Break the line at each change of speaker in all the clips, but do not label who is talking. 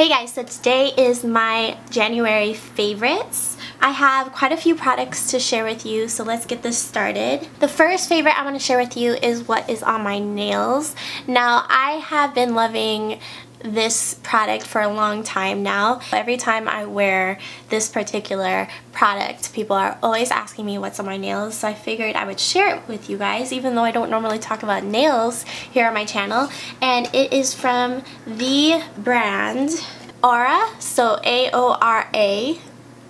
Hey guys, so today is my January favorites. I have quite a few products to share with you, so let's get this started. The first favorite I want to share with you is what is on my nails. Now, I have been loving this product for a long time now. Every time I wear this particular product, people are always asking me what's on my nails, so I figured I would share it with you guys, even though I don't normally talk about nails here on my channel. And it is from the brand Aura, so A-O-R-A,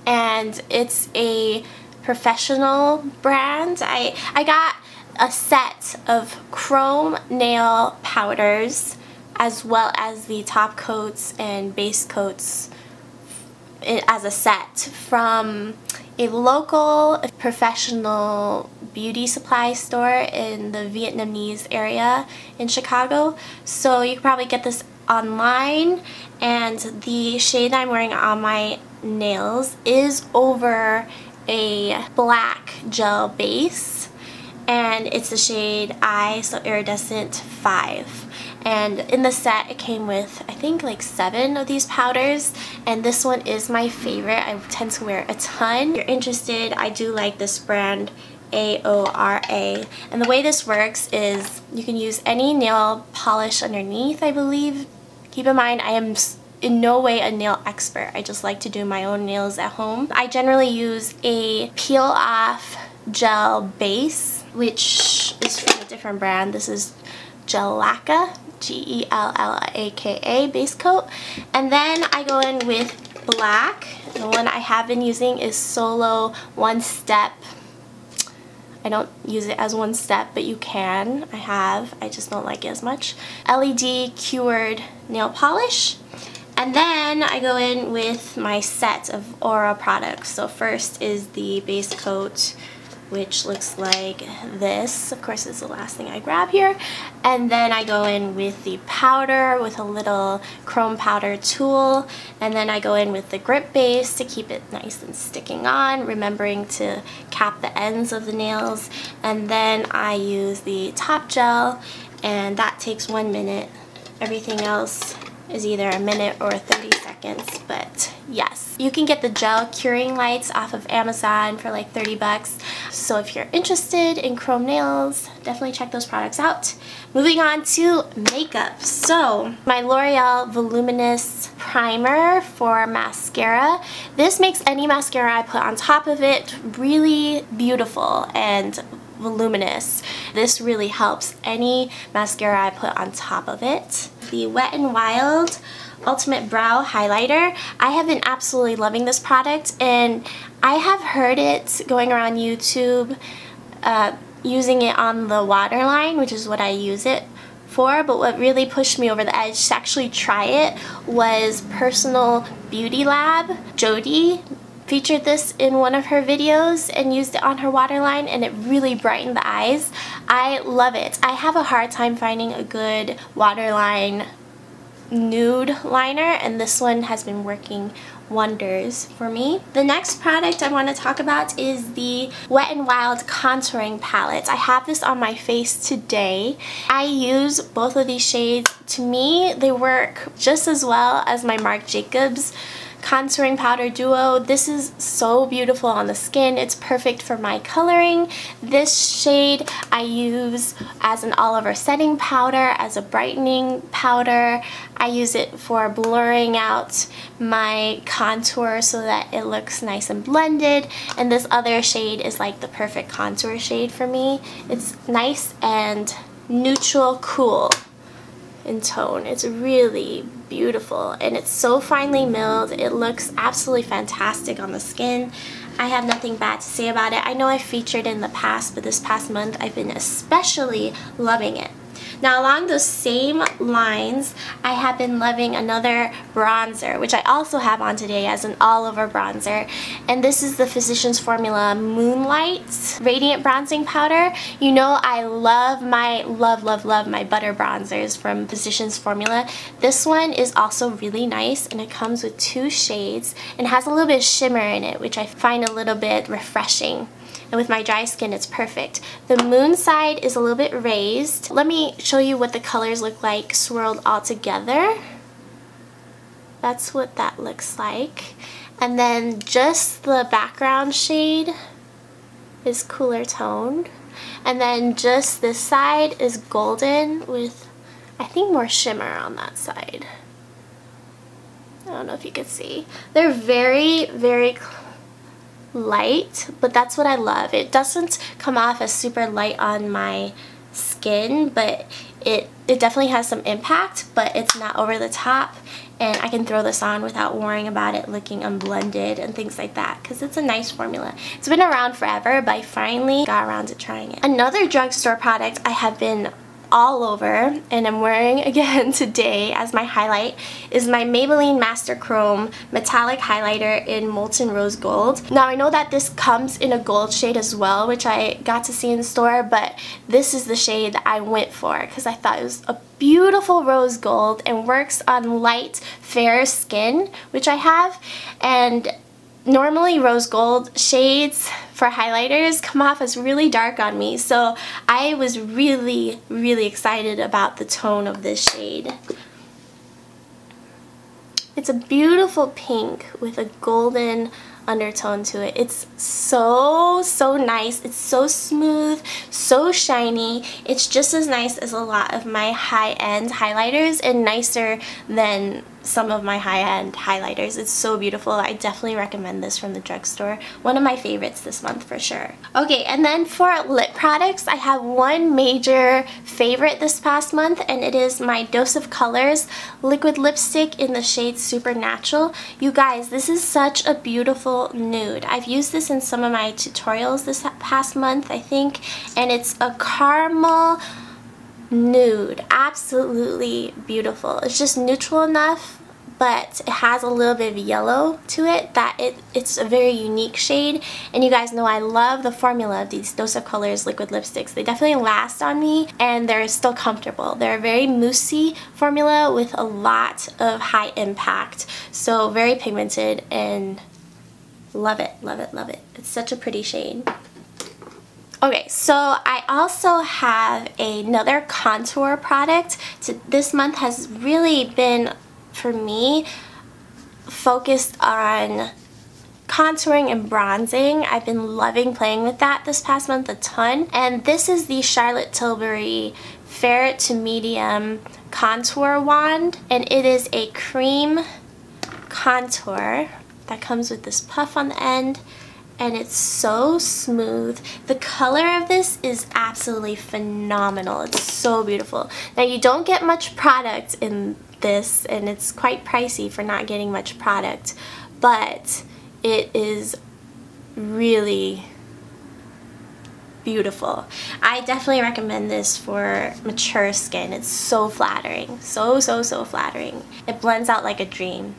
and it's a professional brand. I got a set of chrome nail powders as well as the top coats and base coats as a set from a local professional beauty supply store in the Vietnamese area in Chicago. So you can probably get this online, and the shade that I'm wearing on my nails is over a black gel base, and it's the shade I, so Iridescent 5. And in the set it came with, I think, like 7 of these powders, and this one is my favorite. I tend to wear a ton. If you're interested, I do like this brand A-O-R-A, and the way this works is you can use any nail polish underneath, I believe. Keep in mind, I am in no way a nail expert. I just like to do my own nails at home. I generally use a peel off gel base, which is from a different brand. This is Gellaka, G-E-L-L-A-K-A base coat. And then I go in with black. The one I have been using is Solo One Step. I don't use it as one step, but you can. I just don't like it as much. LED cured nail polish. And then I go in with my set of Aura products. So first is the base coat, which looks like this. Of course, it's the last thing I grab here. And then I go in with the powder with a little chrome powder tool. And then I go in with the grip base to keep it nice and sticking on, remembering to cap the ends of the nails. And then I use the top gel, and that takes 1 minute. Everything else is either a minute or 30 seconds, but yes. You can get the gel curing lights off of Amazon for like 30 bucks. So if you're interested in chrome nails, definitely check those products out. Moving on to makeup. So my L'Oreal Voluminous Primer for mascara. This makes any mascara I put on top of it really beautiful and voluminous. This really helps any mascara I put on top of it. The Wet n Wild Ultimate Brow Highlighter. I have been absolutely loving this product, and I have heard it going around YouTube using it on the waterline, which is what I use it for, but what really pushed me over the edge to actually try it was Personal Beauty Lab. Jody featured this in one of her videos and used it on her waterline, and it really brightened the eyes. I love it. I have a hard time finding a good waterline nude liner, and this one has been working wonders for me. The next product I want to talk about is the Wet n Wild Contouring Palette. I have this on my face today. I use both of these shades. To me, they work just as well as my Marc Jacobs contouring powder duo. This is so beautiful on the skin. It's perfect for my coloring. This shade I use as an all-over setting powder, as a brightening powder. I use it for blurring out my contour so that it looks nice and blended. And this other shade is like the perfect contour shade for me. It's nice and neutral cool in tone. It's really beautiful, and it's so finely milled. It looks absolutely fantastic on the skin. I have nothing bad to say about it. I know I've featured it in the past, but this past month I've been especially loving it. Now, along those same lines, I have been loving another bronzer, which I also have on today as an all-over bronzer. And this is the Physicians Formula Moonlight Radiant Bronzing Powder. You know I love my my butter bronzers from Physicians Formula. This one is also really nice, and it comes with 2 shades and has a little bit of shimmer in it, which I find a little bit refreshing. And with my dry skin, it's perfect. The moon side is a little bit raised. Let me show you what the colors look like swirled all together. That's what that looks like. And then just the background shade is cooler toned. And then just this side is golden with, I think, more shimmer on that side. I don't know if you can see. They're very, very light, but that's what I love. It doesn't come off as super light on my skin, but it definitely has some impact, but it's not over the top, and I can throw this on without worrying about it looking unblended and things like that, because it's a nice formula. It's been around forever, but I finally got around to trying it. Another drugstore product I have been all over, and I'm wearing again today as my highlight, is my Maybelline Master Chrome Metallic Highlighter in Molten Rose Gold. Now I know that this comes in a gold shade as well, which I got to see in the store, but this is the shade that I went for because I thought it was a beautiful rose gold and works on light, fair skin, which I have, and normally rose gold shades for highlighters come off as really dark on me, so I was really, really excited about the tone of this shade. It's a beautiful pink with a golden undertone to it. It's so nice. It's so smooth, so shiny. It's just as nice as a lot of my high-end highlighters and nicer than some of my high-end highlighters. It's so beautiful. I definitely recommend this from the drugstore. One of my favorites this month for sure. Okay, and then for lip products, I have one major favorite this past month, and it is my Dose of Colors liquid lipstick in the shade Supernatural. You guys, this is such a beautiful nude. I've used this in some of my tutorials this past month, I think, and it's a caramel nude. Absolutely beautiful. It's just neutral enough, but it has a little bit of yellow to it that it's a very unique shade. And you guys know I love the formula of these Dose of Colors liquid lipsticks. They definitely last on me and they're still comfortable. They're a very moussey formula with a lot of high impact, so very pigmented, and love it, love it, love it. It's such a pretty shade. Okay, so I also have another contour product. This month has really been, for me, focused on contouring and bronzing. I've been loving playing with that this past month a ton. And this is the Charlotte Tilbury Fair to Medium Contour Wand. And it is a cream contour that comes with this puff on the end. And it's so smooth. The color of this is absolutely phenomenal. It's so beautiful. Now you don't get much product in this, and it's quite pricey for not getting much product, but it is really beautiful. I definitely recommend this for mature skin. It's so flattering. So flattering. It blends out like a dream.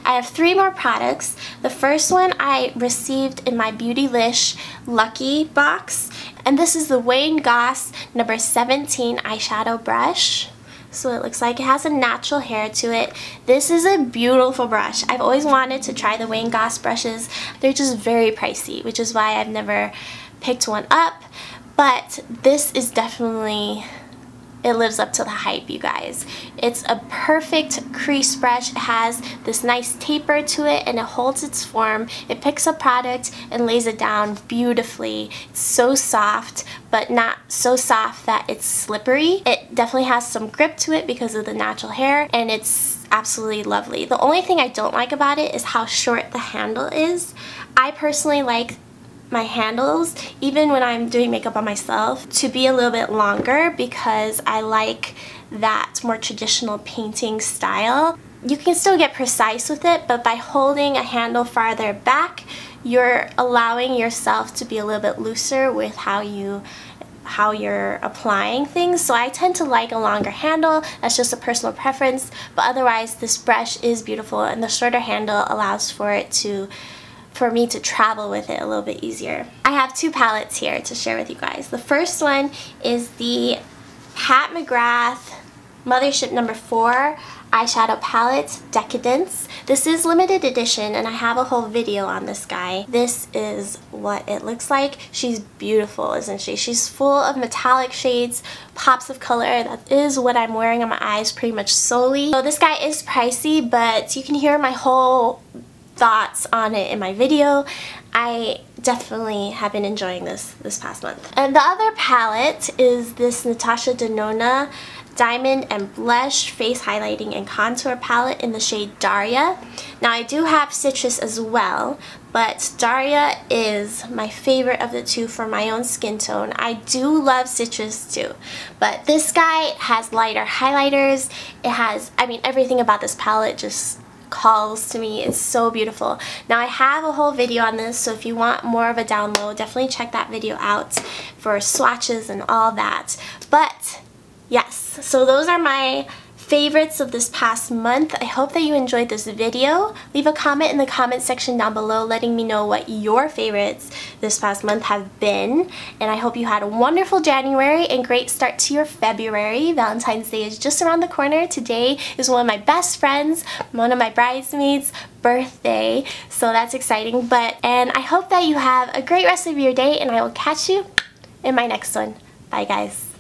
I have 3 more products. The first one I received in my Beautylish Lucky box, and this is the Wayne Goss number 17 eyeshadow brush. So it looks like it has a natural hair to it. This is a beautiful brush. I've always wanted to try the Wayne Goss brushes. They're just very pricey, which is why I've never picked one up, but this is definitely, it lives up to the hype, you guys. It's a perfect crease brush. It has this nice taper to it, and it holds its form. It picks up product and lays it down beautifully. It's so soft, but not so soft that it's slippery. It definitely has some grip to it because of the natural hair, and it's absolutely lovely. The only thing I don't like about it is how short the handle is. I personally like my handles, even when I'm doing makeup on myself, to be a little bit longer because I like that more traditional painting style. You can still get precise with it, but by holding a handle farther back, you're allowing yourself to be a little bit looser with how you're applying things. So I tend to like a longer handle. That's just a personal preference, but otherwise this brush is beautiful, and the shorter handle allows for me to travel with it a little bit easier. I have 2 palettes here to share with you guys. The first one is the Pat McGrath Mothership number 4 eyeshadow palette, Decadence. This is limited edition and I have a whole video on this guy. This is what it looks like. She's beautiful, isn't she? She's full of metallic shades, pops of color. That is what I'm wearing on my eyes pretty much solely. So this guy is pricey, but you can hear my whole thoughts on it in my video. I definitely have been enjoying this past month. And the other palette is this Natasha Denona Diamond and Blush Face Highlighting and Contour Palette in the shade Daria. Now I do have Citrus as well, but Daria is my favorite of the two for my own skin tone. I do love Citrus too, but this guy has lighter highlighters. It has, I mean, everything about this palette just calls to me. It's so beautiful. Now I have a whole video on this, so if you want more of a download, definitely check that video out for swatches and all that. But yes, so those are my favorites of this past month. I hope that you enjoyed this video. Leave a comment in the comment section down below letting me know what your favorites this past month have been. And I hope you had a wonderful January and great start to your February. Valentine's Day is just around the corner. Today is one of my best friends, one of my bridesmaids' birthday, so that's exciting. And I hope that you have a great rest of your day, and I will catch you in my next one. Bye guys.